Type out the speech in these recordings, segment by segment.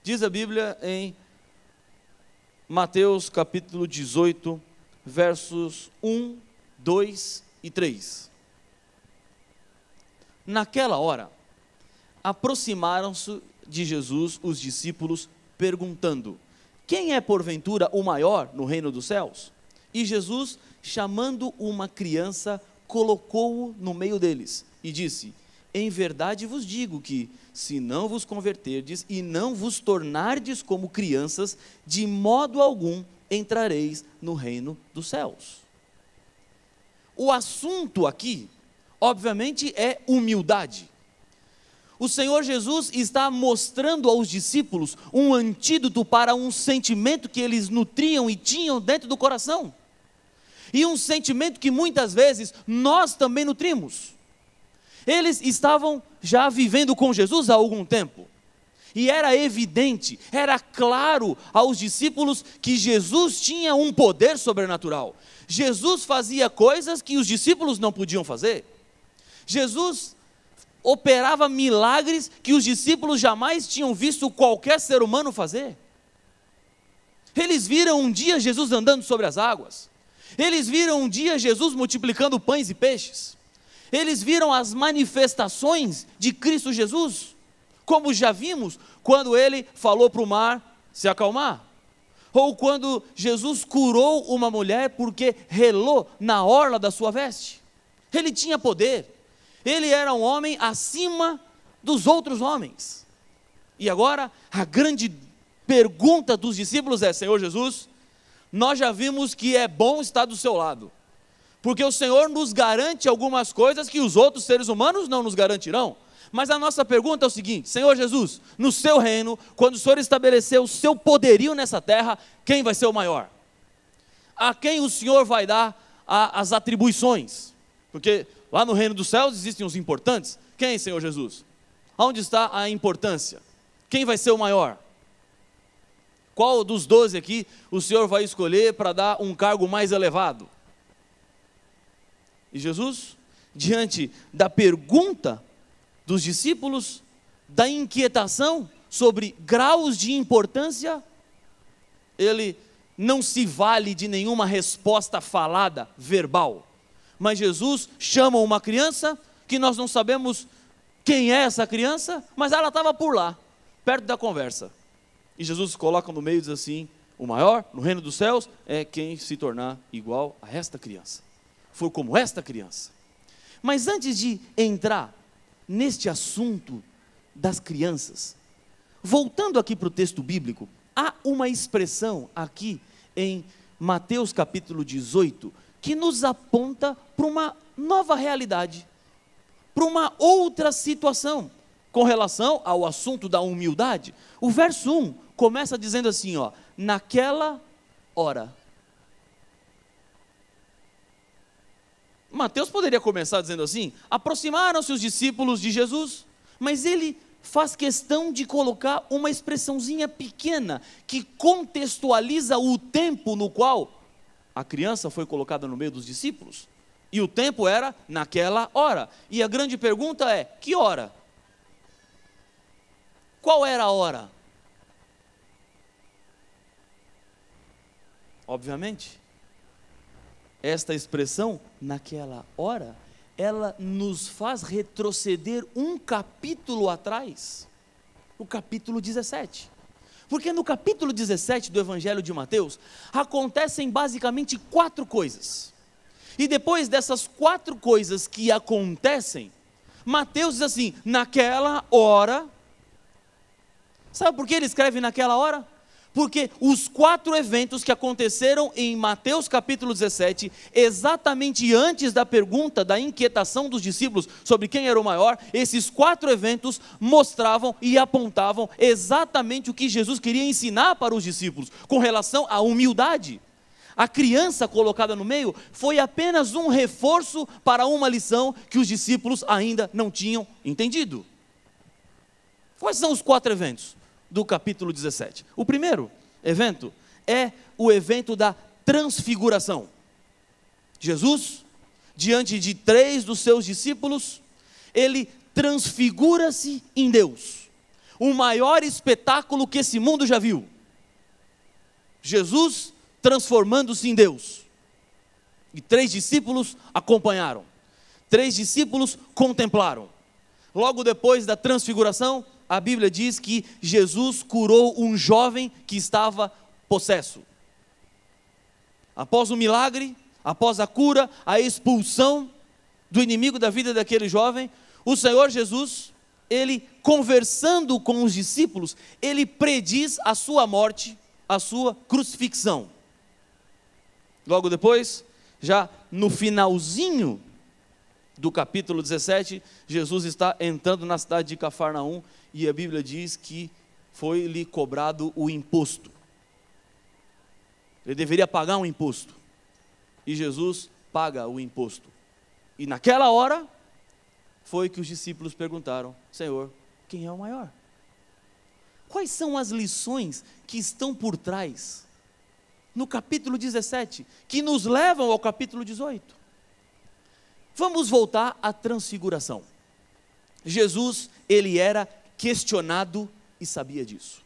Diz a Bíblia em Mateus capítulo 18, versos 1, 2 e 3. Naquela hora, aproximaram-se de Jesus os discípulos, perguntando: quem é porventura o maior no reino dos céus? E Jesus, chamando uma criança, colocou-o no meio deles e disse: em verdade vos digo que, se não vos converterdes e não vos tornardes como crianças, de modo algum entrareis no reino dos céus. O assunto aqui, obviamente, é humildade. O Senhor Jesus está mostrando aos discípulos um antídoto para um sentimento que eles nutriam e tinham dentro do coração. E um sentimento que muitas vezes nós também nutrimos. Eles estavam já vivendo com Jesus há algum tempo. E era evidente, era claro aos discípulos que Jesus tinha um poder sobrenatural. Jesus fazia coisas que os discípulos não podiam fazer. Jesus operava milagres que os discípulos jamais tinham visto qualquer ser humano fazer. Eles viram um dia Jesus andando sobre as águas. Eles viram um dia Jesus multiplicando pães e peixes. Eles viram as manifestações de Cristo Jesus, como já vimos quando ele falou para o mar se acalmar, ou quando Jesus curou uma mulher porque relou na orla da sua veste. Ele tinha poder. Ele era um homem acima dos outros homens. E agora, a grande pergunta dos discípulos é: Senhor Jesus, nós já vimos que é bom estar do seu lado, porque o Senhor nos garante algumas coisas que os outros seres humanos não nos garantirão. Mas a nossa pergunta é o seguinte: Senhor Jesus, no seu reino, quando o Senhor estabeleceu o seu poderio nessa terra, quem vai ser o maior? A quem o Senhor vai dar as atribuições? Porque lá no reino dos céus existem os importantes. Quem, Senhor Jesus? Onde está a importância? Quem vai ser o maior? Qual dos 12 aqui o Senhor vai escolher para dar um cargo mais elevado? E Jesus, diante da pergunta dos discípulos, da inquietação sobre graus de importância, ele não se vale de nenhuma resposta falada, verbal. Mas Jesus chama uma criança, que nós não sabemos quem é essa criança, mas ela estava por lá, perto da conversa. E Jesus coloca no meio e diz assim: o maior no reino dos céus é quem se tornar igual a esta criança. For como esta criança. Mas antes de entrar neste assunto das crianças, voltando aqui para o texto bíblico, há uma expressão aqui em Mateus capítulo 18, que nos aponta para uma nova realidade, para uma outra situação, com relação ao assunto da humildade. O verso 1 começa dizendo assim, ó: naquela hora. Mateus poderia começar dizendo assim: aproximaram-se os discípulos de Jesus, mas ele faz questão de colocar uma expressãozinha pequena, que contextualiza o tempo no qual a criança foi colocada no meio dos discípulos. E o tempo era naquela hora. E a grande pergunta é: que hora? Qual era a hora? Obviamente, esta expressão, naquela hora, ela nos faz retroceder um capítulo atrás, o capítulo 17. Porque no capítulo 17 do Evangelho de Mateus, acontecem basicamente 4 coisas. E depois dessas 4 coisas que acontecem, Mateus diz assim: naquela hora. Sabe por que ele escreve naquela hora? Porque os 4 eventos que aconteceram em Mateus capítulo 17, exatamente antes da pergunta, da inquietação dos discípulos sobre quem era o maior, esses 4 eventos mostravam e apontavam exatamente o que Jesus queria ensinar para os discípulos, com relação à humildade. A criança colocada no meio foi apenas um reforço para uma lição que os discípulos ainda não tinham entendido. Quais são os 4 eventos do capítulo 17? O primeiro evento é o evento da transfiguração. Jesus, diante de 3 dos seus discípulos, ele transfigura-se em Deus. o maior espetáculo que esse mundo já viu. Jesus transformando-se em Deus. E 3 discípulos acompanharam. 3 discípulos contemplaram. Logo depois da transfiguração, a Bíblia diz que Jesus curou um jovem que estava possesso. Após o milagre, após a cura, a expulsão do inimigo da vida daquele jovem, o Senhor Jesus, ele conversando com os discípulos, ele prediz a sua morte, a sua crucifixão. Logo depois, já no finalzinho do capítulo 17, Jesus está entrando na cidade de Cafarnaum e a Bíblia diz que foi-lhe cobrado o imposto. Ele deveria pagar um imposto e Jesus paga o imposto. E naquela hora foi que os discípulos perguntaram: Senhor, quem é o maior? Quais são as lições que estão por trás no capítulo 17, que nos levam ao capítulo 18? Vamos voltar à transfiguração. Jesus, ele era questionado e sabia disso.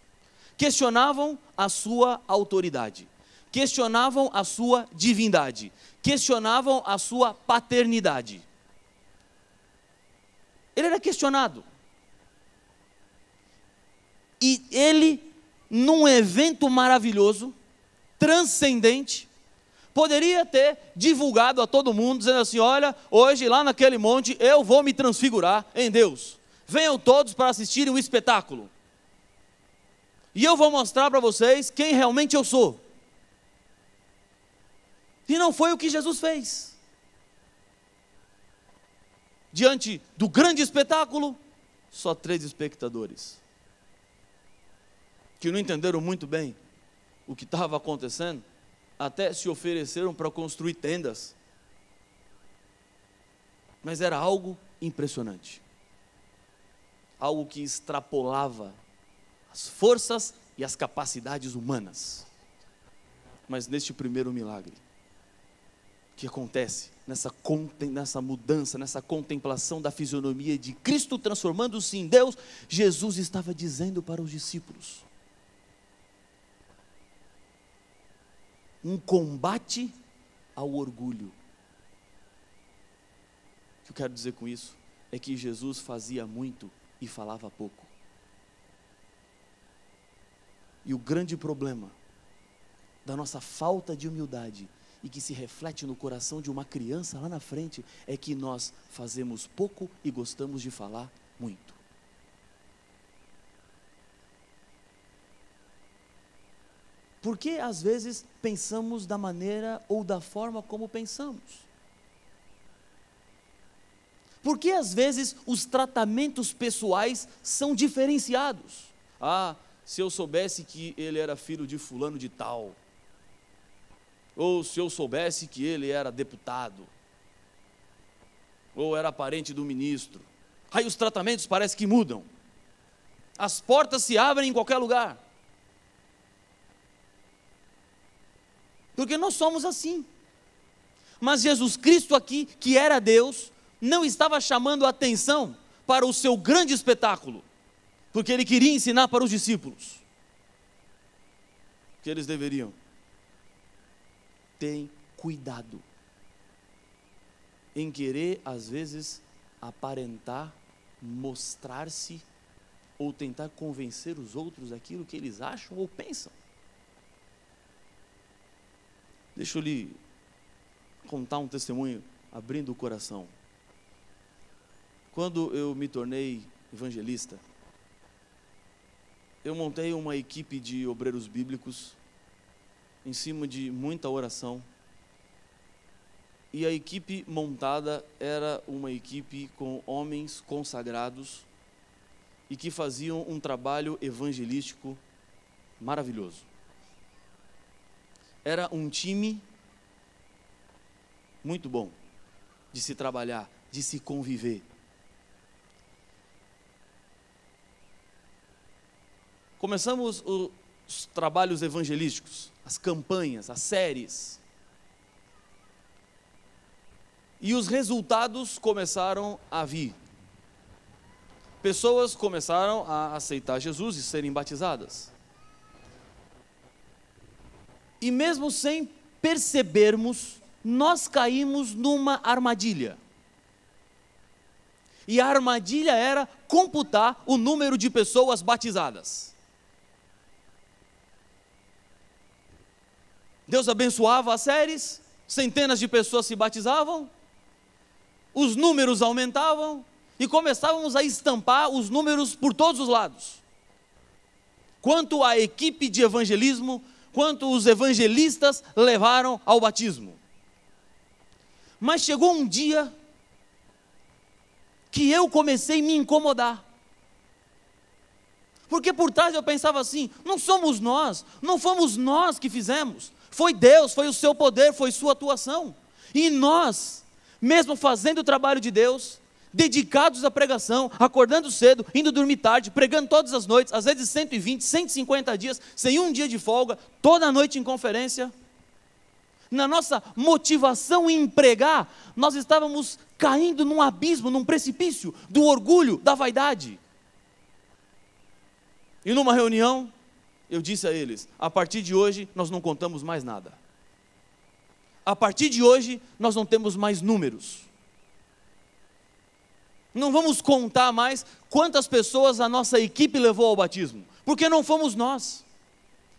Questionavam a sua autoridade, questionavam a sua divindade, questionavam a sua paternidade. Ele era questionado. E ele, num evento maravilhoso, transcendente, poderia ter divulgado a todo mundo, dizendo assim: olha, hoje lá naquele monte eu vou me transfigurar em Deus. Venham todos para assistirem o espetáculo. E eu vou mostrar para vocês quem realmente eu sou. E não foi o que Jesus fez. Diante do grande espetáculo, só 3 espectadores, que não entenderam muito bem o que estava acontecendo, até se ofereceram para construir tendas. Mas era algo impressionante. Algo que extrapolava as forças e as capacidades humanas. Mas neste primeiro milagre, que acontece nessa mudança, nessa contemplação da fisionomia de Cristo transformando-se em Deus, Jesus estava dizendo para os discípulos: um combate ao orgulho. O que eu quero dizer com isso é que Jesus fazia muito e falava pouco. E o grande problema da nossa falta de humildade, e que se reflete no coração de uma criança lá na frente, é que nós fazemos pouco e gostamos de falar muito. Porque às vezes pensamos da maneira ou da forma como pensamos? Porque às vezes os tratamentos pessoais são diferenciados? Ah, se eu soubesse que ele era filho de fulano de tal, ou se eu soubesse que ele era deputado, ou era parente do ministro. Aí os tratamentos parecem que mudam. As portas se abrem em qualquer lugar. Porque nós somos assim. Mas Jesus Cristo aqui, que era Deus, não estava chamando a atenção para o seu grande espetáculo, porque ele queria ensinar para os discípulos que eles deveriam ter cuidado em querer, às vezes, aparentar, mostrar-se, ou tentar convencer os outros daquilo que eles acham ou pensam. Deixa eu lhe contar um testemunho, abrindo o coração. Quando eu me tornei evangelista, eu montei uma equipe de obreiros bíblicos, em cima de muita oração, e a equipe montada era uma equipe com homens consagrados, e que faziam um trabalho evangelístico maravilhoso. Era um time muito bom de se trabalhar, de se conviver. Começamos os trabalhos evangelísticos, as campanhas, as séries. E os resultados começaram a vir. pessoas começaram a aceitar Jesus e serem batizadas. E mesmo sem percebermos, nós caímos numa armadilha. E a armadilha era computar o número de pessoas batizadas. Deus abençoava as séries, centenas de pessoas se batizavam, os números aumentavam e começávamos a estampar os números por todos os lados. Quanto a equipe de evangelismo, quanto os evangelistas levaram ao batismo. Mas chegou um dia que eu comecei a me incomodar. Porque por trás eu pensava assim, não somos nós, não fomos nós que fizemos. Foi Deus, foi o seu poder, foi sua atuação. E nós, mesmo fazendo o trabalho de Deus, dedicados à pregação, acordando cedo, indo dormir tarde, pregando todas as noites, às vezes 120, 150 dias, sem um dia de folga, toda noite em conferência. Na nossa motivação em pregar, nós estávamos caindo num abismo, num precipício do orgulho, da vaidade. E numa reunião, eu disse a eles, a partir de hoje nós não contamos mais nada. A partir de hoje nós não temos mais números. Não vamos contar mais quantas pessoas a nossa equipe levou ao batismo, porque não fomos nós.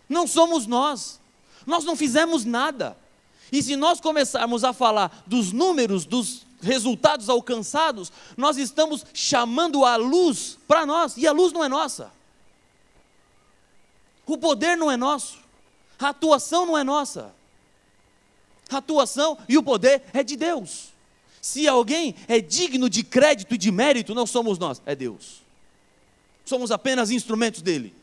Não somos nós. Nós não fizemos nada. E se nós começarmos a falar dos números, dos resultados alcançados, nós estamos chamando a luz para nós, e a luz não é nossa. O poder não é nosso, a atuação não é nossa. A atuação e o poder é de Deus. Se alguém é digno de crédito e de mérito, não somos nós, é Deus. Somos apenas instrumentos dele.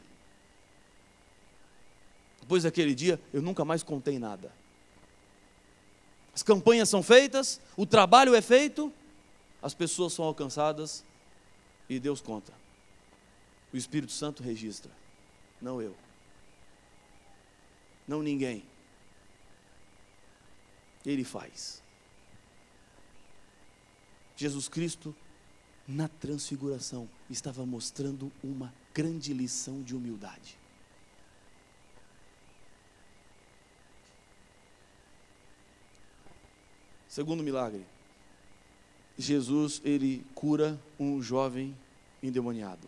Depois daquele dia, eu nunca mais contei nada. As campanhas são feitas, o trabalho é feito, as pessoas são alcançadas e Deus conta. O Espírito Santo registra, não eu, não ninguém. Ele faz. Jesus Cristo, na transfiguração, estava mostrando uma grande lição de humildade. Segundo milagre, Jesus, ele cura um jovem endemoniado.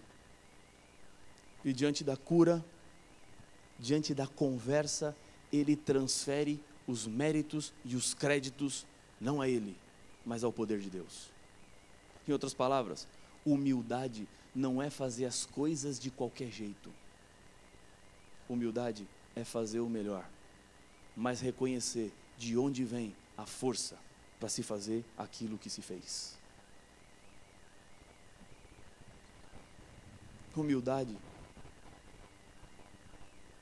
E diante da cura, diante da conversa, ele transfere os méritos e os créditos, não a ele, mas ao poder de Deus. Em outras palavras, humildade não é fazer as coisas de qualquer jeito. Humildade é fazer o melhor, mas reconhecer de onde vem a força para se fazer aquilo que se fez. Humildade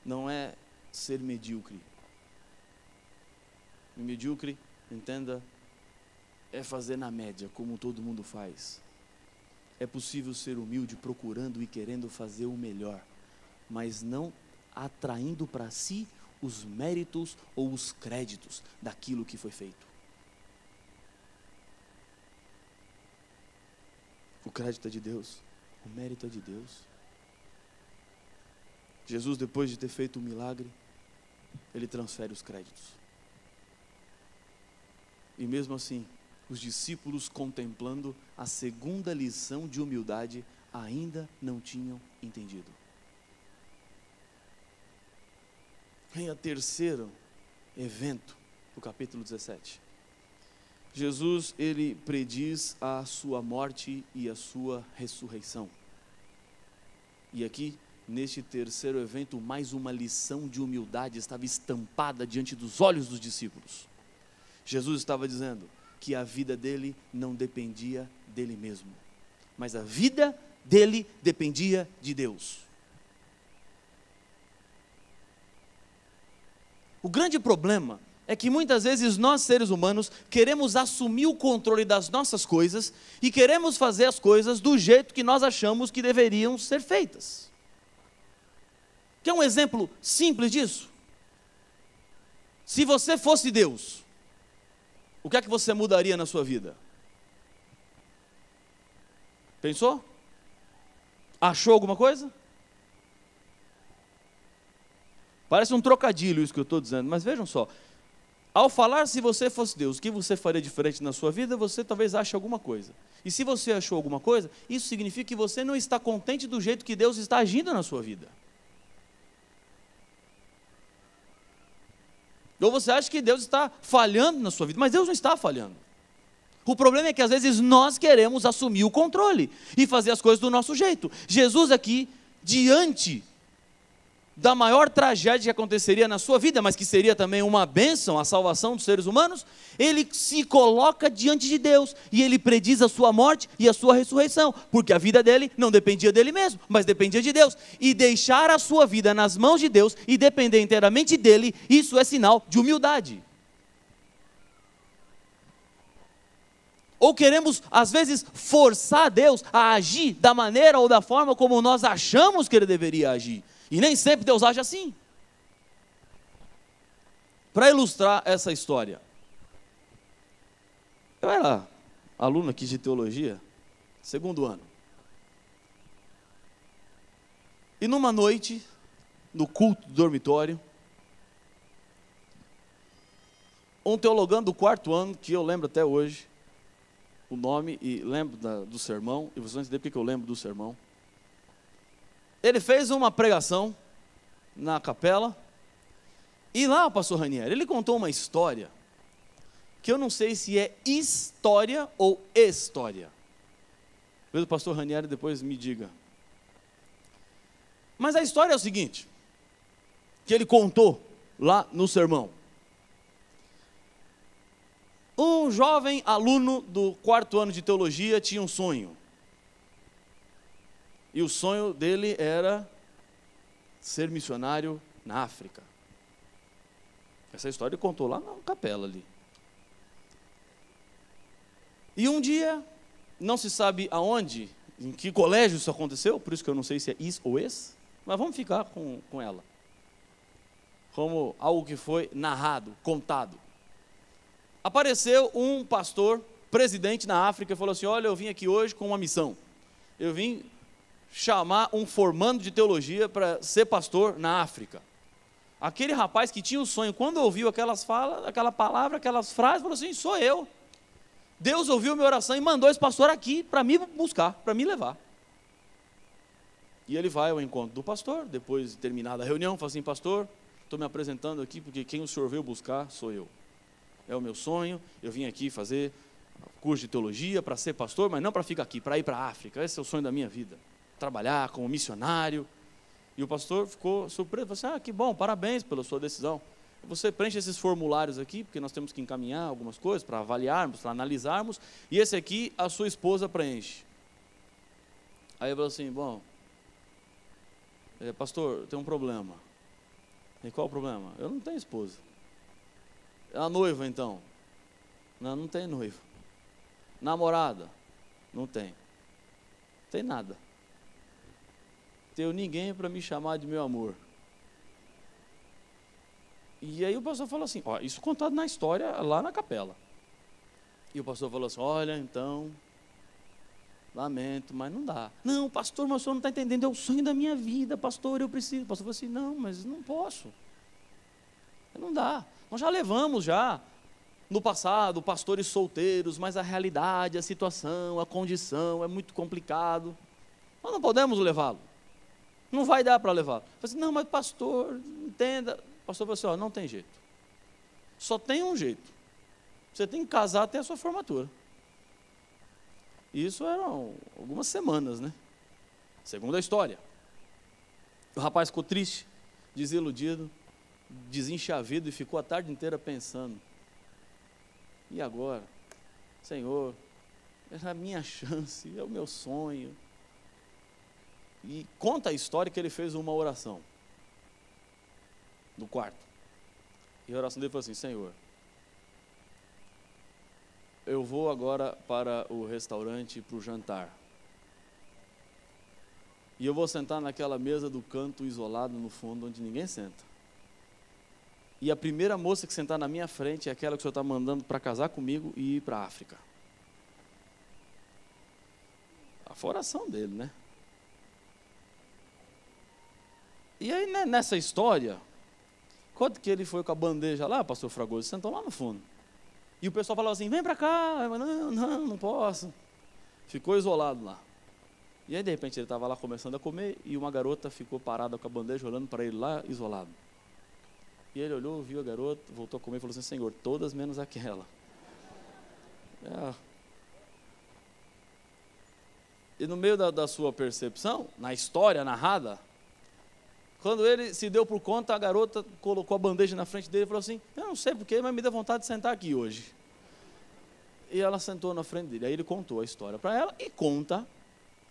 não é ser medíocre. Medíocre, entenda, é fazer na média, como todo mundo faz. É possível ser humilde procurando e querendo fazer o melhor, mas não atraindo para si os méritos ou os créditos daquilo que foi feito. O crédito é de Deus, o mérito é de Deus. Jesus, depois de ter feito um milagre, ele transfere os créditos. E mesmo assim, os discípulos, contemplando a segunda lição de humildade, ainda não tinham entendido. Vem o terceiro evento do capítulo 17. Jesus, ele prediz a sua morte e a sua ressurreição. E aqui, neste terceiro evento, mais uma lição de humildade estava estampada diante dos olhos dos discípulos. Jesus estava dizendo que a vida dele não dependia dele mesmo, mas a vida dele dependia de Deus. O grande problema é que muitas vezes nós, seres humanos, queremos assumir o controle das nossas coisas e queremos fazer as coisas do jeito que nós achamos que deveriam ser feitas. Quer um exemplo simples disso? Se você fosse Deus, o que é que você mudaria na sua vida? Pensou? Achou alguma coisa? Parece um trocadilho isso que eu estou dizendo, mas vejam só. Ao falar se você fosse Deus, o que você faria diferente na sua vida, você talvez ache alguma coisa. E se você achou alguma coisa, isso significa que você não está contente do jeito que Deus está agindo na sua vida. Ou você acha que Deus está falhando na sua vida, mas Deus não está falhando. O problema é que às vezes nós queremos assumir o controle e fazer as coisas do nosso jeito. Jesus aqui, diante da maior tragédia que aconteceria na sua vida, mas que seria também uma bênção, a salvação dos seres humanos, ele se coloca diante de Deus e ele prediz a sua morte e a sua ressurreição, porque a vida dele não dependia dele mesmo, mas dependia de Deus. E deixar a sua vida nas mãos de Deus e depender inteiramente dele, isso é sinal de humildade. Ou queremos, às vezes, forçar Deus a agir da maneira ou da forma como nós achamos que ele deveria agir. E nem sempre Deus age assim. Para ilustrar essa história, eu era aluno aqui de teologia, segundo ano. E numa noite, no culto do dormitório, um teologando do quarto ano, que eu lembro até hoje, o nome, e lembro do sermão, e vocês vão entender porque eu lembro do sermão. Ele fez uma pregação na capela, e lá o pastor Ranieri, ele contou uma história, que eu não sei se é história ou história. Talvez o pastor Ranieri depois me diga. Mas a história é o seguinte, que ele contou lá no sermão. Um jovem aluno do quarto ano de teologia tinha um sonho. E o sonho dele era ser missionário na África. Essa história ele contou lá na capela ali. E um dia, não se sabe aonde, em que colégio isso aconteceu, por isso que eu não sei se é is ou esse, mas vamos ficar com ela. Como algo que foi narrado, contado. Apareceu um pastor, presidente na África, e falou assim, olha, eu vim aqui hoje com uma missão. Eu vim chamar um formando de teologia para ser pastor na África. Aquele rapaz que tinha o sonho, quando ouviu aquelas falas, aquela palavra, aquelas frases, falou assim, sou eu. Deus ouviu minha oração e mandou esse pastor aqui para me buscar, para me levar. E ele vai ao encontro do pastor, depois de terminada a reunião, fala assim, pastor, estou me apresentando aqui porque quem o senhor veio buscar sou eu. É o meu sonho, eu vim aqui fazer curso de teologia para ser pastor, mas não para ficar aqui, para ir para a África, esse é o sonho da minha vida. Trabalhar como missionário. E o pastor ficou surpreso, falou assim, que bom, parabéns pela sua decisão. Você preenche esses formulários aqui, porque nós temos que encaminhar algumas coisas para avaliarmos, para analisarmos, e esse aqui a sua esposa preenche. Aí ele falou assim, bom, pastor, tem um problema. E qual o problema? Eu não tenho esposa. É a noiva então? Não tem noiva. Namorada? Não tem. Tem nada. Tenho ninguém para me chamar de meu amor. E aí o pastor falou assim, isso contado na história lá na capela. E o pastor falou assim, olha, então, lamento, mas não dá. Não, pastor, mas o senhor não está entendendo, é o sonho da minha vida, pastor, eu preciso. O pastor falou assim, não, mas não posso. Não dá. Nós já levamos no passado, pastores solteiros, mas a realidade, a situação, a condição é muito complicado. Nós não podemos levá-lo. Não vai dar para levá-lo. Eu falei assim, não, mas pastor, entenda. O pastor falou assim, não tem jeito. Só tem um jeito. Você tem que casar até a sua formatura. E isso eram algumas semanas, né? Segundo a história. O rapaz ficou triste, desiludido, desenchavido e ficou a tarde inteira pensando. E agora? Senhor, é a minha chance, é o meu sonho. E conta a história que ele fez uma oração no quarto. E a oração dele foi assim, Senhor, eu vou agora para o restaurante para o jantar. E eu vou sentar naquela mesa do canto isolado no fundo, onde ninguém senta. E a primeira moça que sentar na minha frente é aquela que o senhor está mandando para casar comigo e ir para a África. Foi a oração dele, né? E aí, né, nessa história, quando que ele foi com a bandeja lá, pastor Fragoso, sentou lá no fundo. E o pessoal falava assim, vem para cá. Eu, não posso. Ficou isolado lá. E aí, de repente, ele estava lá começando a comer e uma garota ficou parada com a bandeja, olhando para ele lá, isolado. E ele olhou, viu a garota, voltou a comer e falou assim, Senhor, todas menos aquela. E no meio da sua percepção, na história narrada, quando ele se deu por conta, a garota colocou a bandeja na frente dele e falou assim, eu não sei porquê, mas me dá vontade de sentar aqui hoje. E ela sentou na frente dele. Aí ele contou a história para ela e conta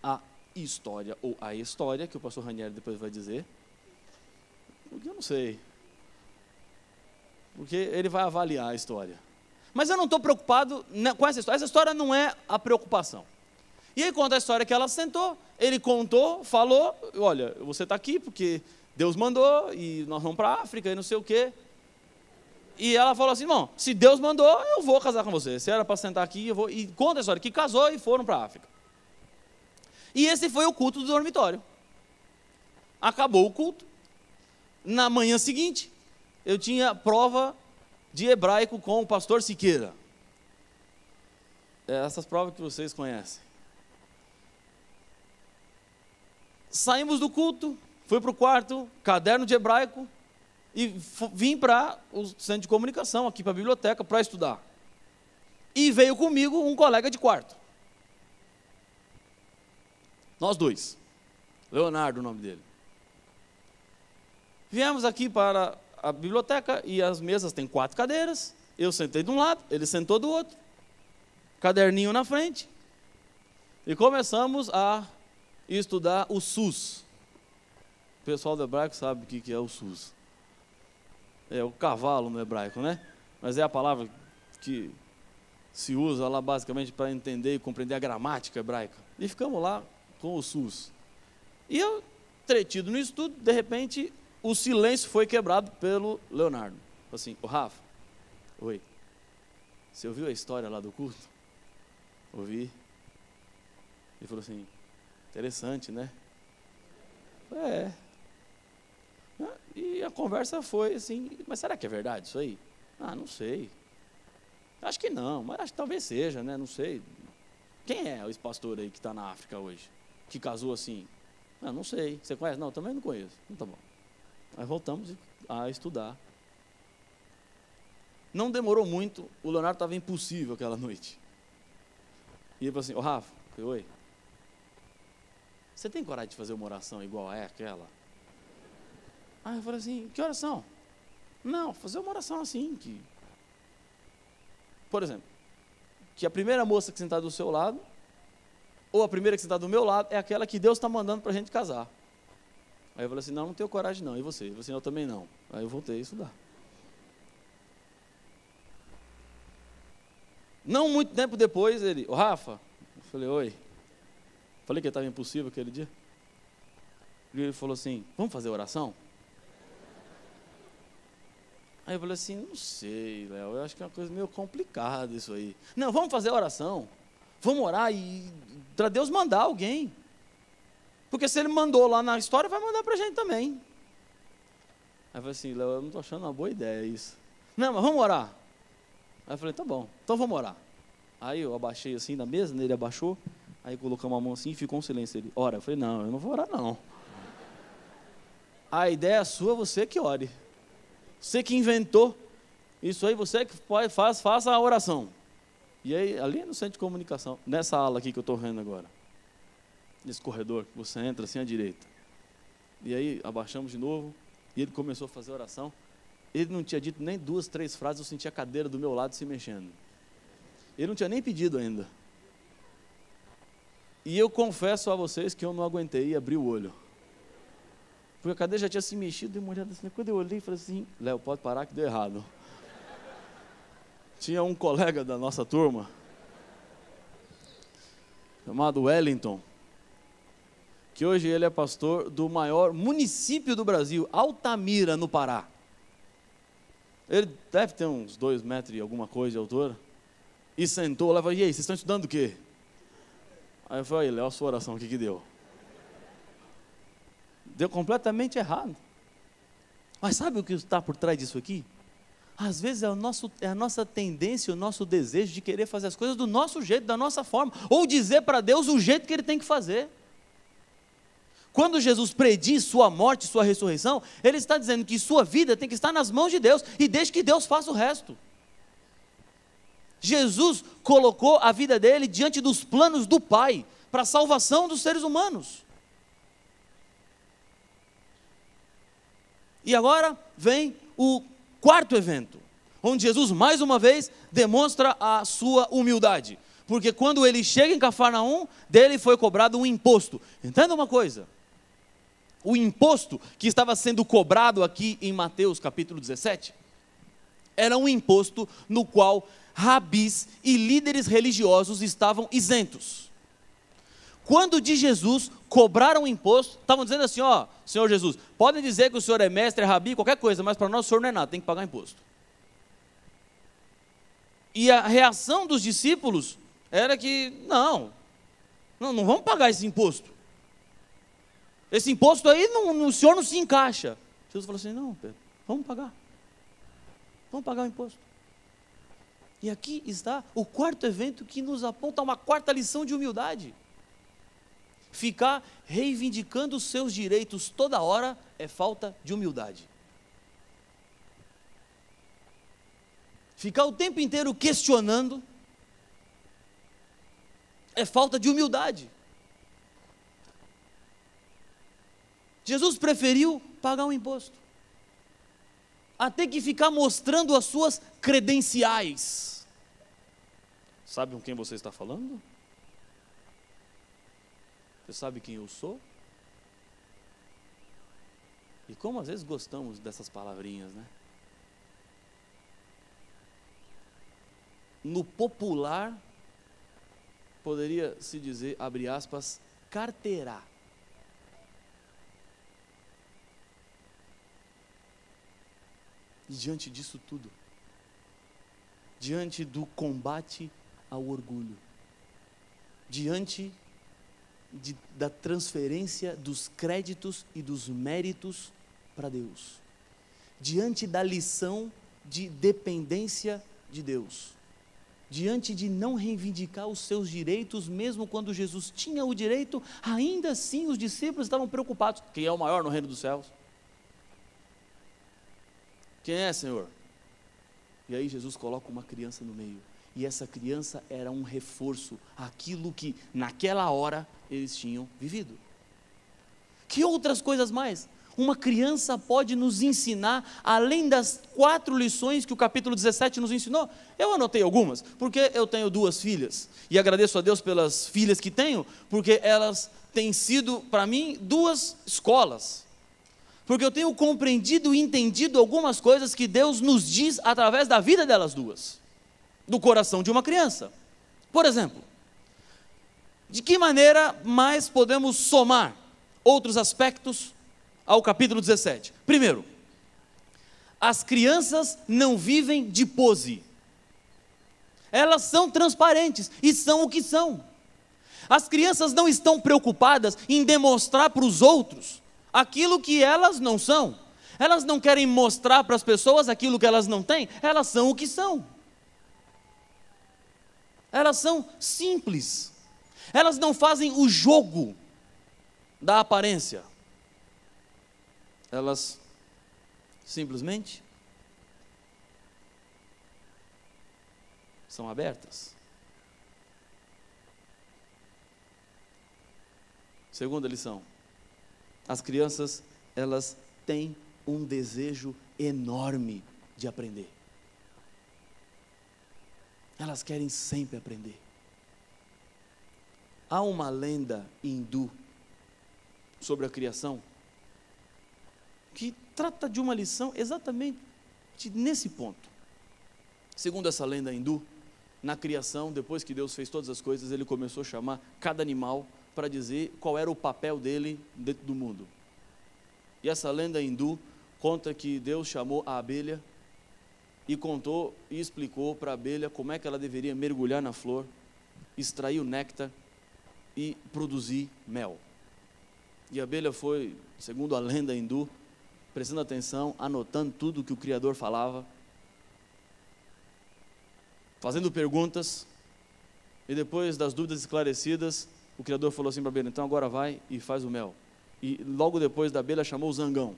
a história, ou a história, que o pastor Ranieri depois vai dizer. Porque eu não sei. Porque ele vai avaliar a história. Mas eu não estou preocupado com essa história. Essa história não é a preocupação. E aí conta a história que ela sentou, ele contou, falou, olha, você está aqui porque Deus mandou, e nós vamos para a África, e não sei o quê. E ela falou assim, bom, se Deus mandou, eu vou casar com você. Se era para sentar aqui, eu vou. E conta a história, que casou e foram para a África. E esse foi o culto do dormitório. Acabou o culto. Na manhã seguinte, eu tinha prova de hebraico com o pastor Siqueira. Essas provas que vocês conhecem. Saímos do culto, fui para o quarto, caderno de hebraico, e vim para o centro de comunicação, aqui para a biblioteca, para estudar. E veio comigo um colega de quarto. Nós dois. Leonardo, o nome dele. Viemos aqui para a biblioteca, e as mesas têm 4 cadeiras. Eu sentei de um lado, ele sentou do outro. Caderninho na frente. E começamos a estudar o SUS. O pessoal do hebraico sabe o que é o SUS. É o cavalo no hebraico, né? Mas é a palavra que se usa lá basicamente para entender e compreender a gramática hebraica. E ficamos lá com o SUS. E eu, entretido no estudo, de repente, o silêncio foi quebrado pelo Leonardo. Assim, ô Rafa, oi, você ouviu a história lá do culto? Ouvi. Ele falou assim, interessante, né? E a conversa foi assim, mas será que é verdade isso aí? Não sei. Acho que não, mas acho que talvez seja, né? Não sei. Quem é esse pastor aí que está na África hoje? Que casou assim? Não sei. Você conhece? Não, também não conheço. Então tá bom. Aí voltamos a estudar. Não demorou muito, o Leonardo estava impossível aquela noite. E ele falou assim, ô Rafa, oi, você tem coragem de fazer uma oração igual a aquela? Aí eu falei assim, que oração? Não, fazer uma oração assim, que... Por exemplo, que a primeira moça que sentar do seu lado, ou a primeira que sentar do meu lado, é aquela que Deus está mandando para a gente casar. Aí eu falei assim, não tenho coragem não, e você? Ele falou assim, eu também não. Aí eu voltei a estudar. Não muito tempo depois, ele, ô Rafa, eu falei, oi. Falei que estava impossível aquele dia. E ele falou assim, vamos fazer oração? Aí eu falei assim, não sei, Léo, eu acho que é uma coisa meio complicada isso aí. Não, vamos fazer oração. Vamos orar e para Deus mandar alguém. Porque se ele mandou lá na história, vai mandar para a gente também. Aí eu falei assim, Léo, eu não estou achando uma boa ideia isso. Não, mas vamos orar. Aí eu falei, tá bom, então vamos orar. Aí eu abaixei assim na mesa, ele abaixou, aí colocamos a mão assim e ficou um silêncio. Ele, ora, eu falei, não, eu não vou orar não. A ideia é sua, você que ore. Você que inventou isso aí, você que faça a oração. E aí, ali no centro de comunicação, nessa ala aqui que eu estou vendo agora, nesse corredor, você entra assim à direita. E aí, abaixamos de novo, e ele começou a fazer a oração. Ele não tinha dito nem 2, 3 frases, eu senti a cadeira do meu lado se mexendo. Ele não tinha nem pedido ainda. E eu confesso a vocês que eu não aguentei e abri o olho. Porque a cadeira já tinha se mexido, dei uma olhada assim. Quando eu olhei, falei assim, Léo, pode parar que deu errado. Tinha um colega da nossa turma, chamado Wellington, que hoje ele é pastor do maior município do Brasil, Altamira, no Pará. Ele deve ter uns 2 metros e alguma coisa de altura. E sentou lá e falou, e aí, vocês estão estudando o quê? Aí eu falei, Léo, a sua oração, o que deu? Deu completamente errado. Mas sabe o que está por trás disso aqui? Às vezes é a nossa tendência, o nosso desejo de querer fazer as coisas do nosso jeito, da nossa forma, ou dizer para Deus o jeito que Ele tem que fazer. Quando Jesus prediz sua morte, sua ressurreição, Ele está dizendo que sua vida tem que estar nas mãos de Deus, e deixe que Deus faça o resto. Jesus colocou a vida dele diante dos planos do Pai, para a salvação dos seres humanos. E agora vem o quarto evento, onde Jesus mais uma vez demonstra a sua humildade, porque quando ele chega em Cafarnaum, dele foi cobrado um imposto. Entenda uma coisa, o imposto que estava sendo cobrado aqui em Mateus capítulo 17, era um imposto no qual rabis e líderes religiosos estavam isentos. Quando de Jesus cobraram o imposto, estavam dizendo assim, ó, Senhor Jesus, podem dizer que o Senhor é mestre, é rabi, qualquer coisa, mas para nós o Senhor não é nada, tem que pagar imposto. E a reação dos discípulos era que, não vamos pagar esse imposto. Esse imposto aí, o Senhor não se encaixa. Jesus falou assim, não, Pedro, vamos pagar o imposto. E aqui está o quarto evento que nos aponta uma quarta lição de humildade. Ficar reivindicando os seus direitos toda hora é falta de humildade. Ficar o tempo inteiro questionando é falta de humildade. Jesus preferiu pagar um imposto, até que ficar mostrando as suas credenciais. Sabe com quem você está falando? Você sabe quem eu sou? E como às vezes gostamos dessas palavrinhas, né? No popular, poderia se dizer, abre aspas, carteirar. E diante disso tudo, diante do combate ao orgulho, diante da transferência dos créditos e dos méritos para Deus, diante da lição de dependência de Deus, diante de não reivindicar os seus direitos, mesmo quando Jesus tinha o direito, ainda assim os discípulos estavam preocupados. Quem é o maior no reino dos céus? Quem é, Senhor? E aí Jesus coloca uma criança no meio, e essa criança era um reforço àquilo que naquela hora eles tinham vivido. Que outras coisas mais uma criança pode nos ensinar, além das 4 lições que o capítulo 17 nos ensinou? Eu anotei algumas, porque eu tenho 2 filhas, e agradeço a Deus pelas filhas que tenho, porque elas têm sido para mim 2 escolas, porque eu tenho compreendido e entendido algumas coisas que Deus nos diz através da vida delas 2, do coração de uma criança. Por exemplo, de que maneira mais podemos somar outros aspectos ao capítulo 17? Primeiro, as crianças não vivem de pose, elas são transparentes e são o que são. As crianças não estão preocupadas em demonstrar para os outros aquilo que elas não são, elas não querem mostrar para as pessoas aquilo que elas não têm, elas são o que são. Elas são simples, elas não fazem o jogo da aparência, elas simplesmente são abertas. Segunda lição, as crianças, elas têm um desejo enorme de aprender. Elas querem sempre aprender. Há uma lenda hindu sobre a criação que trata de uma lição exatamente nesse ponto. Segundo essa lenda hindu, na criação, depois que Deus fez todas as coisas, Ele começou a chamar cada animal para dizer qual era o papel dele dentro do mundo. E essa lenda hindu conta que Deus chamou a abelha e contou e explicou para a abelha como é que ela deveria mergulhar na flor, extrair o néctar e produzir mel. E a abelha foi, segundo a lenda hindu, prestando atenção, anotando tudo que o Criador falava, fazendo perguntas, e depois das dúvidas esclarecidas, o Criador falou assim para a abelha: então agora vai e faz o mel. E logo depois da abelha chamou o zangão.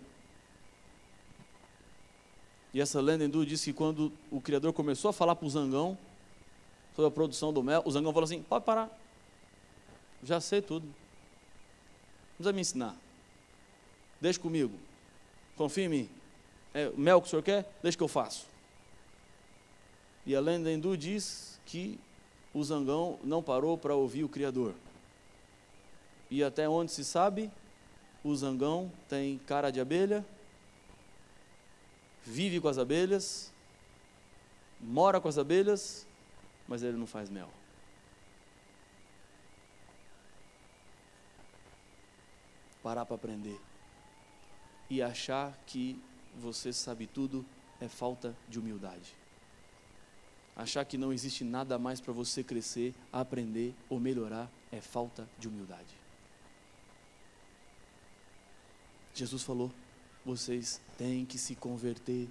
E essa lenda hindu diz que quando o Criador começou a falar para o zangão sobre a produção do mel, o zangão falou assim: pode parar, já sei tudo, não precisa me ensinar, deixa comigo, confia em mim, o mel que o senhor quer, deixa que eu faço. E a lenda hindu diz que o zangão não parou para ouvir o Criador. E até onde se sabe, o zangão tem cara de abelha, vive com as abelhas, mora com as abelhas, mas ele não faz mel. Parar para aprender e achar que você sabe tudo é falta de humildade. Achar que não existe nada mais para você crescer, aprender ou melhorar é falta de humildade. Jesus falou: vocês têm que se converter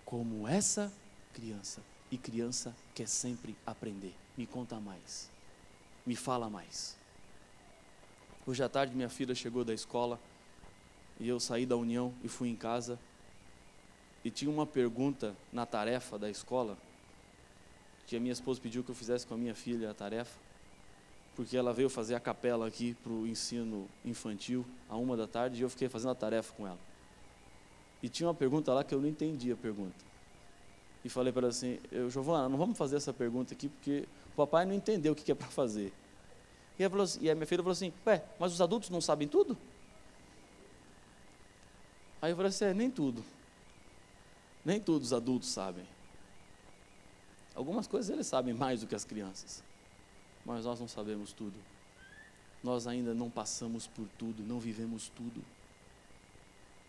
como essa criança. E criança quer sempre aprender. Me conta mais, me fala mais. Hoje à tarde minha filha chegou da escola e eu saí da União e fui em casa, e tinha uma pergunta na tarefa da escola que a minha esposa pediu que eu fizesse com a minha filha a tarefa, porque ela veio fazer a capela aqui para o ensino infantil à 13h e eu fiquei fazendo a tarefa com ela. E tinha uma pergunta lá que eu não entendi a pergunta. E falei para ela assim: Giovana, não vamos fazer essa pergunta aqui porque o papai não entendeu o que é para fazer. E a minha filha falou assim: ué, mas os adultos não sabem tudo? Aí eu falei assim: nem tudo. Nem todos os adultos sabem. Algumas coisas eles sabem mais do que as crianças. Mas nós não sabemos tudo. Nós ainda não passamos por tudo, não vivemos tudo.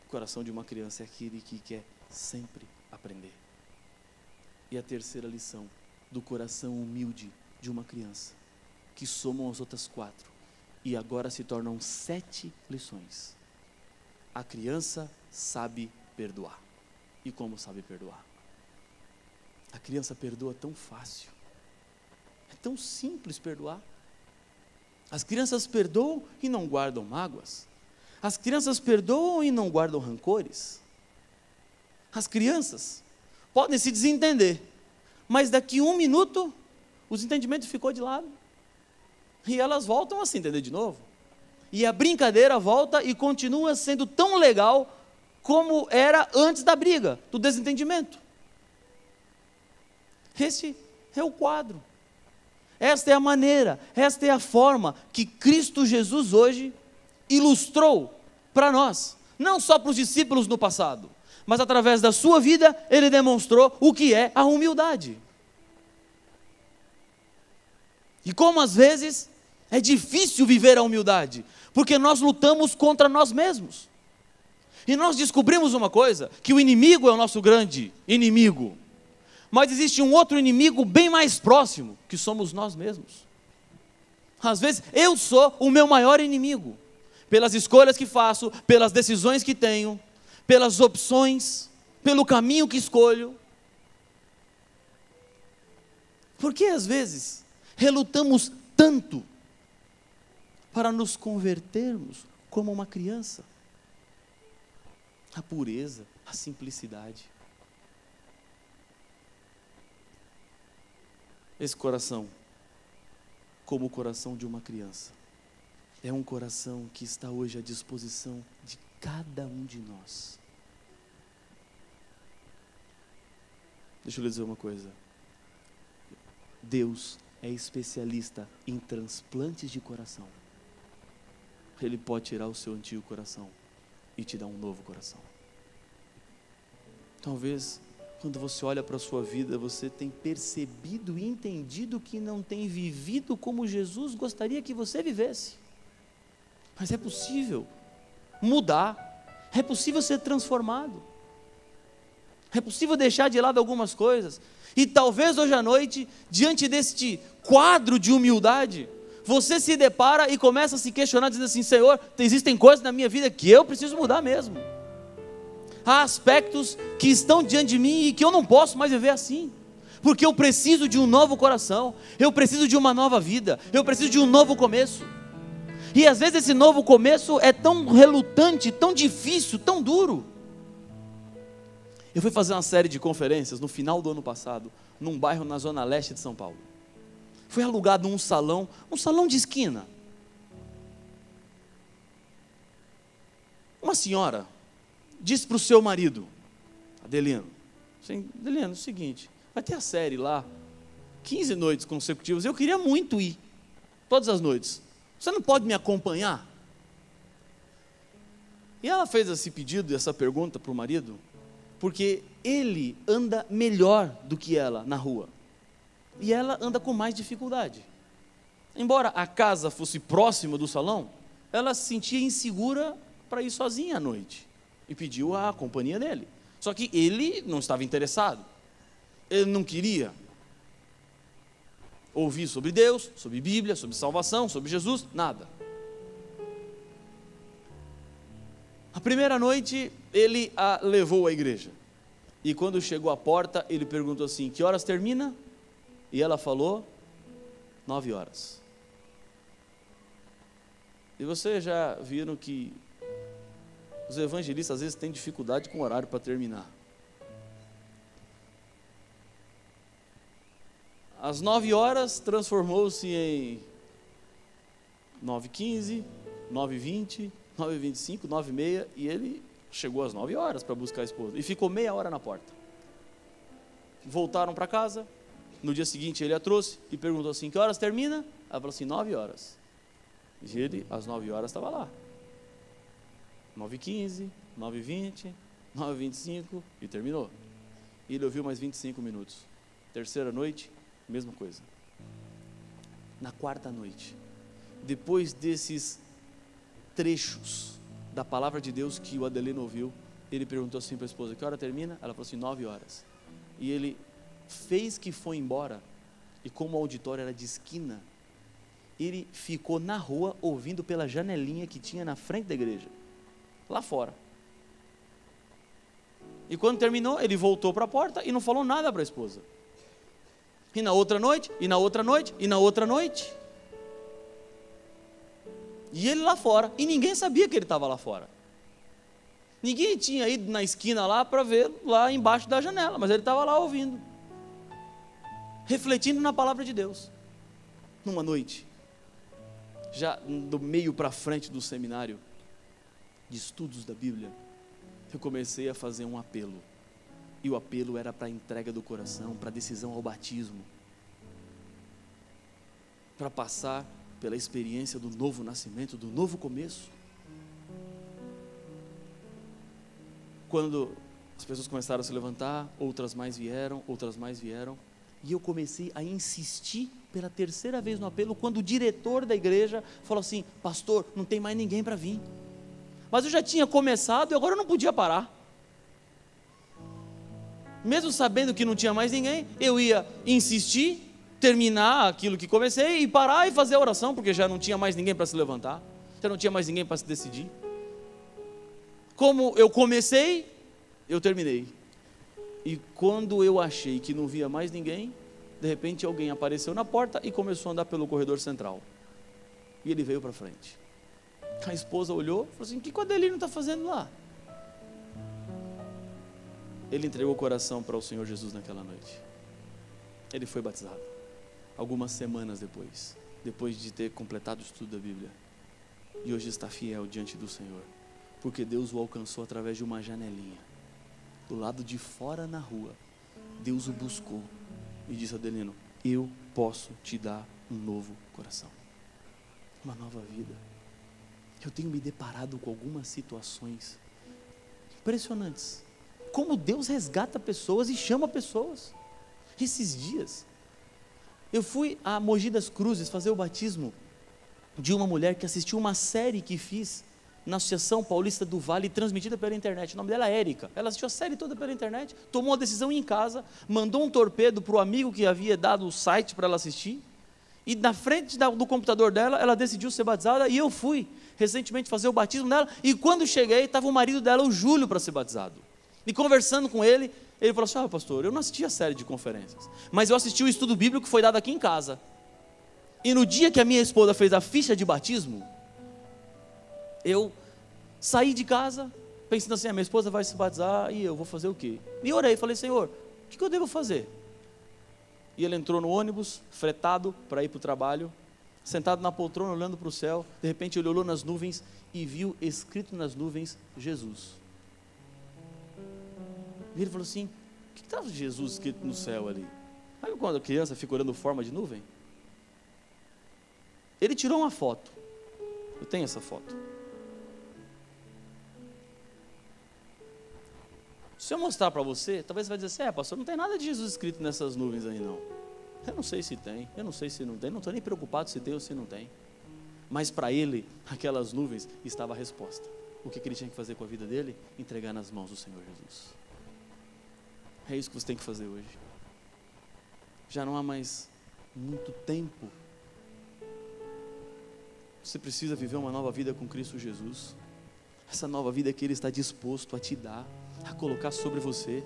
O coração de uma criança é aquele que quer sempre aprender. E a terceira lição do coração humilde de uma criança, que somam as outras 4, e agora se tornam 7 lições. A criança sabe perdoar. E como sabe perdoar? A criança perdoa tão fácil. É tão simples perdoar. As crianças perdoam e não guardam mágoas. As crianças perdoam e não guardam rancores. As crianças podem se desentender, mas daqui 1 minuto, o desentendimento ficou de lado. E elas voltam a se entender de novo. E a brincadeira volta e continua sendo tão legal como era antes da briga, do desentendimento. Esse é o quadro. Esta é a maneira, esta é a forma que Cristo Jesus hoje ilustrou para nós. Não só para os discípulos no passado, mas através da sua vida, ele demonstrou o que é a humildade. E como às vezes é difícil viver a humildade, porque nós lutamos contra nós mesmos. E nós descobrimos uma coisa, que o inimigo é o nosso grande inimigo. Mas existe um outro inimigo bem mais próximo, que somos nós mesmos. Às vezes eu sou o meu maior inimigo, pelas escolhas que faço, pelas decisões que tenho, pelas opções, pelo caminho que escolho. Porque às vezes relutamos tanto para nos convertermos como uma criança. A pureza, a simplicidade. Esse coração, como o coração de uma criança, é um coração que está hoje à disposição de cada um de nós. Deixa eu lhe dizer uma coisa. Deus é especialista em transplantes de coração. Ele pode tirar o seu antigo coração e te dar um novo coração. Talvez, quando você olha para a sua vida, você tem percebido e entendido que não tem vivido como Jesus gostaria que você vivesse. Mas é possível mudar, é possível ser transformado, é possível deixar de lado algumas coisas. E talvez hoje à noite, diante deste quadro de humildade, você se depara e começa a se questionar, dizendo assim: Senhor, existem coisas na minha vida que eu preciso mudar mesmo. Há aspectos que estão diante de mim e que eu não posso mais viver assim, porque eu preciso de um novo coração, eu preciso de uma nova vida, eu preciso de um novo começo. E às vezes esse novo começo é tão relutante, tão difícil, tão duro. Eu fui fazer uma série de conferências no final do ano passado, num bairro na zona leste de São Paulo. Foi alugado um salão de esquina. Uma senhora disse para o seu marido, Adelino, assim: Adelino, é o seguinte, vai ter a série lá, 15 noites consecutivas, eu queria muito ir, todas as noites, você não pode me acompanhar? E ela fez esse pedido, essa pergunta para o marido, porque ele anda melhor do que ela na rua, e ela anda com mais dificuldade. Embora a casa fosse próxima do salão, ela se sentia insegura para ir sozinha à noite, e pediu a companhia dele. Só que ele não estava interessado, ele não queria ouvir sobre Deus, sobre Bíblia, sobre salvação, sobre Jesus, nada. A primeira noite ele a levou à igreja, e quando chegou à porta ele perguntou assim: que horas termina? E ela falou: 9 horas. E vocês já viram que os evangelistas às vezes têm dificuldade com o horário para terminar. Às 9 horas transformou-se em 9h15, 9h20, 9h25, 9h30, e ele chegou às 9 horas para buscar a esposa, e ficou meia hora na porta. Voltaram para casa, no dia seguinte ele a trouxe, e perguntou assim: que horas termina? Ela falou assim: 9 horas. E ele, às 9 horas, estava lá. 9h15, 9h20, 9h25, e terminou. E ele ouviu mais 25 minutos. Terceira noite, mesma coisa. Na quarta noite, depois desses trechos da palavra de Deus que o Adelino ouviu, ele perguntou assim para a esposa: que hora termina? Ela falou assim: 9 horas. E ele fez que foi embora, e como o auditório era de esquina, ele ficou na rua ouvindo pela janelinha que tinha na frente da igreja, lá fora. E quando terminou, ele voltou para a porta e não falou nada para a esposa. E na outra noite, e na outra noite, e na outra noite. E ele lá fora, e ninguém sabia que ele estava lá fora. Ninguém tinha ido na esquina lá para ver lá embaixo da janela, mas ele estava lá ouvindo, refletindo na palavra de Deus. Numa noite, já do meio para frente do seminário de estudos da Bíblia, eu comecei a fazer um apelo. E o apelo era para a entrega do coração, para a decisão ao batismo, para passar pela experiência do novo nascimento, do novo começo. Quando as pessoas começaram a se levantar, outras mais vieram, e eu comecei a insistir pela terceira vez no apelo, quando o diretor da igreja falou assim: pastor, não tem mais ninguém para vir. Mas eu já tinha começado e agora eu não podia parar. Mesmo sabendo que não tinha mais ninguém, eu ia insistir, terminar aquilo que comecei e parar e fazer a oração, porque já não tinha mais ninguém para se levantar, já não tinha mais ninguém para se decidir. Como eu comecei, eu terminei. E quando eu achei que não via mais ninguém, de repente alguém apareceu na porta e começou a andar pelo corredor central. E ele veio para frente. A esposa olhou e falou assim: o que o Adelino está fazendo lá? Ele entregou o coração para o Senhor Jesus naquela noite. Ele foi batizado. Algumas semanas depois de ter completado o estudo da Bíblia. E hoje está fiel diante do Senhor, porque Deus o alcançou através de uma janelinha. Do lado de fora na rua, Deus o buscou e disse: Adelino, eu posso te dar um novo coração, uma nova vida. Eu tenho me deparado com algumas situações impressionantes, como Deus resgata pessoas e chama pessoas. Esses dias, eu fui a Mogi das Cruzes fazer o batismo de uma mulher que assistiu uma série que fiz na Associação Paulista do Vale, transmitida pela internet. O nome dela é Érica. Ela assistiu a série toda pela internet, tomou uma decisão em casa, mandou um torpedo para o amigo que havia dado o site para ela assistir, E na frente do computador dela, ela decidiu ser batizada, e eu fui recentemente fazer o batismo dela, e quando cheguei, estava o marido dela, o Júlio, para ser batizado. E conversando com ele falou assim: pastor, eu não assisti a série de conferências, mas eu assisti o estudo bíblico que foi dado aqui em casa. E no dia que a minha esposa fez a ficha de batismo, eu saí de casa, pensando assim: a minha esposa vai se batizar, e eu vou fazer o quê? E orei, falei: Senhor, o que eu devo fazer? E ele entrou no ônibus, fretado para ir para o trabalho, sentado na poltrona, olhando para o céu. De repente ele olhou nas nuvens e viu escrito nas nuvens: Jesus. E ele falou assim: o que estava Jesus escrito no céu ali? Sabe quando a criança fica olhando forma de nuvem? Ele tirou uma foto. Eu tenho essa foto. Se eu mostrar para você, talvez você vai dizer assim: pastor, não tem nada de Jesus escrito nessas nuvens aí não. Eu não sei se tem, eu não sei se não tem, não estou nem preocupado se tem ou se não tem. Mas para ele, aquelas nuvens, estava a resposta. O que ele tinha que fazer com a vida dele? Entregar nas mãos do Senhor Jesus. É isso que você tem que fazer hoje. Já não há mais muito tempo. Você precisa viver uma nova vida com Cristo Jesus. Essa nova vida que Ele está disposto a te dar, a colocar sobre você.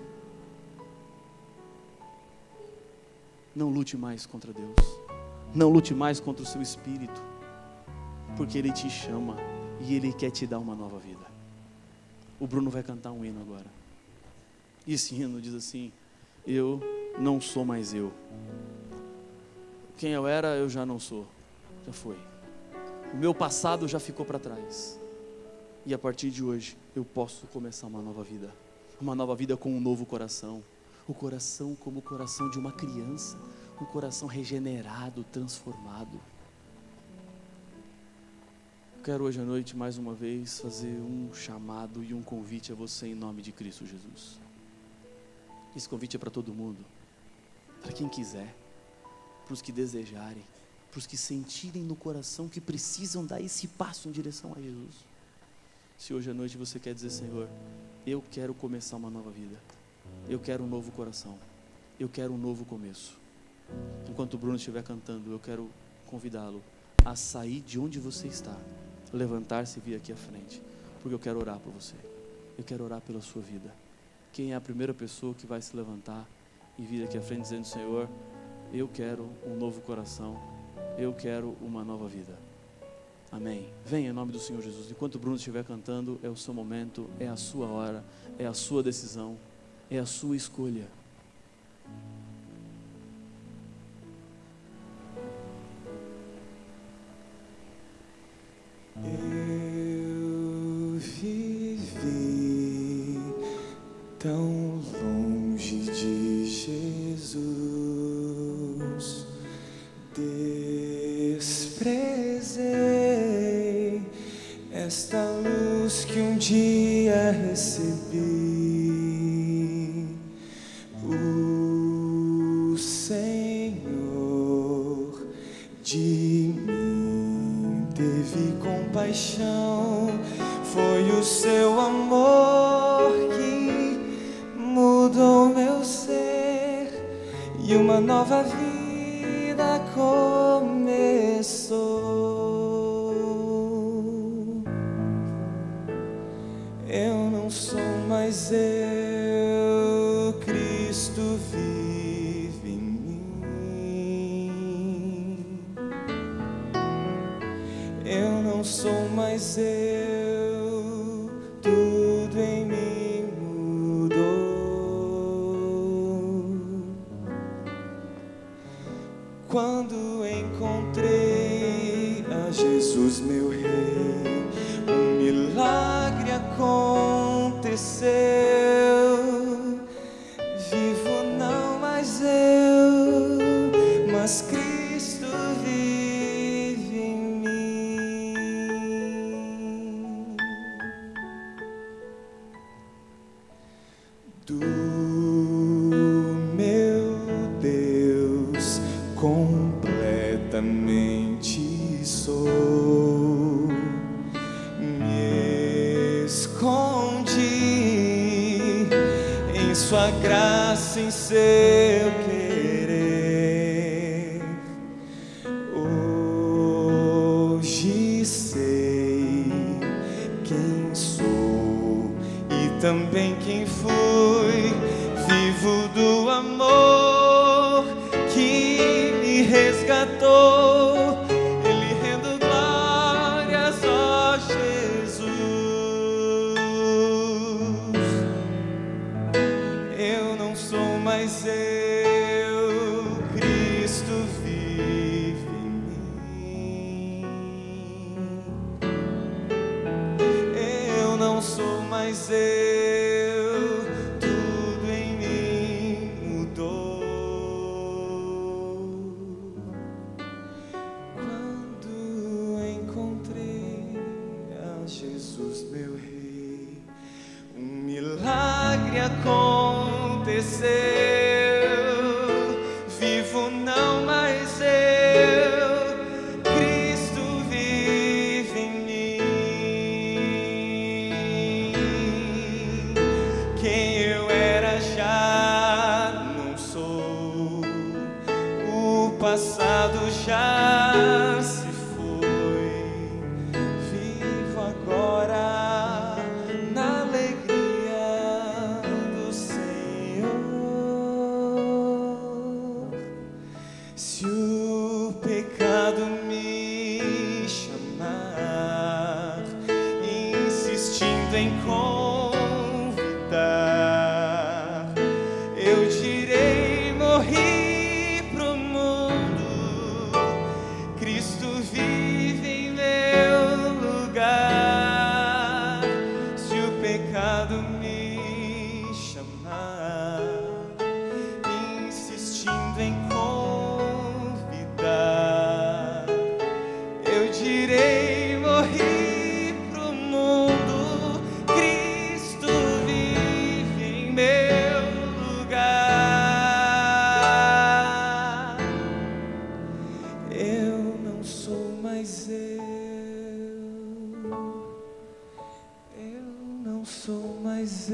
Não lute mais contra Deus. Não lute mais contra o seu espírito. Porque Ele te chama e Ele quer te dar uma nova vida. O Bruno vai cantar um hino agora. E esse hino diz assim: eu não sou mais eu. Quem eu era, eu já não sou. Já foi. O meu passado já ficou para trás. E a partir de hoje, eu posso começar uma nova vida. Uma nova vida com um novo coração. O coração como o coração de uma criança. Um coração regenerado, transformado. Quero hoje à noite, mais uma vez, fazer um chamado e um convite a você em nome de Cristo Jesus. Esse convite é para todo mundo. Para quem quiser. Para os que desejarem. Para os que sentirem no coração que precisam dar esse passo em direção a Jesus. Se hoje à noite você quer dizer: Senhor, eu quero começar uma nova vida. Eu quero um novo coração. Eu quero um novo começo. Enquanto o Bruno estiver cantando, eu quero convidá-lo a sair de onde você está, levantar-se e vir aqui à frente, porque eu quero orar por você. Eu quero orar pela sua vida. Quem é a primeira pessoa que vai se levantar e vir aqui à frente dizendo: Senhor, eu quero um novo coração, eu quero uma nova vida. Amém. Venha em nome do Senhor Jesus. Enquanto o Bruno estiver cantando, é o seu momento, é a sua hora, é a sua decisão, é a sua escolha. Eu vivi tão longe de Jesus, desprezei esta luz que um dia recebi. O Senhor de mim teve compaixão, foi o seu amor que mudou meu ser e uma nova vida começou. Eu não sou mais eu, Cristo vive em mim. Eu não sou mais eu, tudo em mim mudou. Quando encontrei a Jesus, meu Rei, um milagre aconteceu. Vivo não mais eu, mas Cristo vive em mim. Do meu Deus completamente sou. Me escondi em sua graça, em seu querer. também quem fui, vivo do amor que me resgatou. Ele rendo glórias, ó Jesus. Eu não sou mais eu, Cristo vive em mim. Eu não sou mais eu, tudo em mim mudou. Quando encontrei a Jesus, meu Rei, um milagre aconteceu. Vivo não mais eu, Cristo vive em mim. Quem eu era já não sou, o passado já se foi. Vivo agora na alegria do Senhor. Se o pecado me chamar, insistindo em convidar, eu direi: morri pro mundo, Cristo vive em meu lugar. Se o pecado me chamar, insistindo em convidar, eu direi: morri pro mundo, Cristo vive em meu lugar. Eu não sou mais eu não sou mais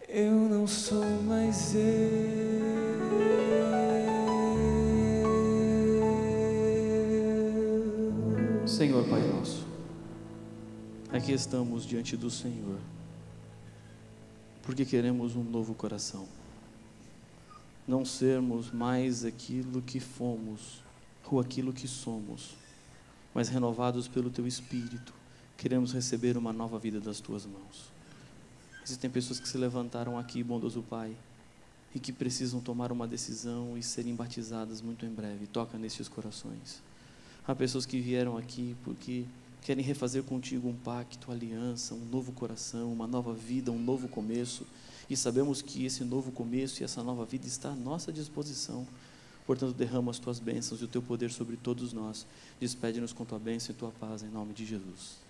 eu não sou mais Senhor Pai nosso, aqui estamos diante do Senhor, porque queremos um novo coração, não sermos mais aquilo que fomos ou aquilo que somos, mas renovados pelo Teu Espírito, queremos receber uma nova vida das Tuas mãos. Existem pessoas que se levantaram aqui, bondoso Pai, e que precisam tomar uma decisão e serem batizadas muito em breve. Toca nesses corações. Há pessoas que vieram aqui porque querem refazer contigo um pacto, aliança, um novo coração, uma nova vida, um novo começo. E sabemos que esse novo começo e essa nova vida está à nossa disposição. Portanto, derrama as Tuas bênçãos e o Teu poder sobre todos nós. Despede-nos com Tua bênção e Tua paz, em nome de Jesus.